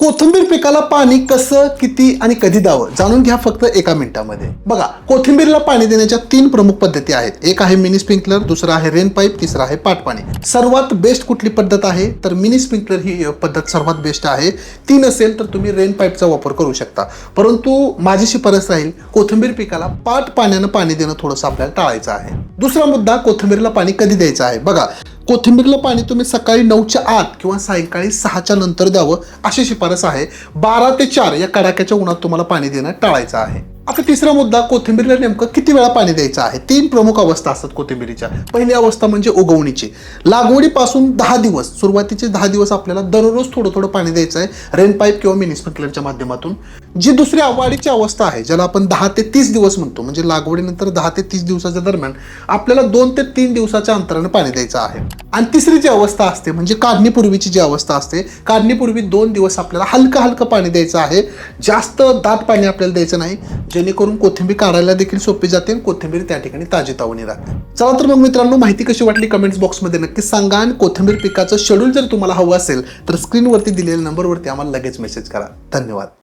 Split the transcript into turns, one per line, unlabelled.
कोथिंबीर पिकाला पाणी कसं, किती आणि कधी द्यावं जाणून घ्या फक्त एका मिनिटामध्ये. बघा, कोथिंबीरला पाणी देण्याच्या 3 प्रमुख पद्धती आहेत. एक आहे मिनी स्प्रिंकलर, दुसरा आहे रेन पाईप, तिसरा आहे पाटपाणी. सर्वात बेस्ट कुठली पद्धत आहे तर मिनी स्प्रिंकलर ही पद्धत सर्वात बेस्ट आहे. ती नसेल तर तुम्ही रेन पाईपचा वापर करू शकता. परंतु माझी शिफारस राहील कोथिंबीर पिकाला पाट पाण्यानं पाणी देणं थोडंसं आपल्याला टाळायचं आहे. दुसरा मुद्दा, कोथिंबीरला पाणी कधी द्यायचं आहे. बघा, कोथिंबीरला पाणी तुम्ही सकाळी 9च्या आत किंवा सायंकाळी 6च्या नंतर द्यावं अशी शिफारस आहे. 12 ते 4 या कडाक्याच्या उन्हात तुम्हाला पाणी देणं टाळायचं आहे. आता तिसरा मुद्दा, कोथिंबीरला नेमकं किती वेळा पाणी द्यायचं आहे. 3 प्रमुख अवस्था असतात कोथिंबीरीच्या. पहिली अवस्था म्हणजे उगवणीची. लागवडीपासून 10 दिवस, सुरुवातीचे 10 दिवस आपल्याला दररोज थोडं थोडं पाणी द्यायचं आहे रेन पाईप किंवा मिनी स्प्रिंकलरच्या माध्यमातून. जी दुसरी वाढीची अवस्था आहे, ज्याला आपण 10 ते 30 दिवस म्हणतो, म्हणजे लागवडीनंतर 10 ते 30 दिवसाच्या दरम्यान आपल्याला 2 ते 3 दिवसाच्या अंतराने पाणी द्यायचं आहे. आणि तिसरी जी अवस्था असते म्हणजे काढणीपूर्वीची जी अवस्था असते, काढणीपूर्वी 2 दिवस आपल्याला हलकं हलकं पाणी द्यायचं आहे. जास्त दाट पाणी आपल्याला द्यायचं नाही, जेणेकरून कोथिंबीर काढायला देखील सोपी जाते आणि कोथिंबीर त्या ठिकाणी ताजीतावानी राहते. चला तर मग मित्रांनो, माहिती कशी वाटली कमेंट्स बॉक्समध्ये नक्की सांगा. आणि कोथिंबीर पिकाचं शेड्यूल जर तुम्हाला हवं असेल तर स्क्रीनवरती दिलेल्या नंबरवरती आम्हाला लगेच मेसेज करा. धन्यवाद.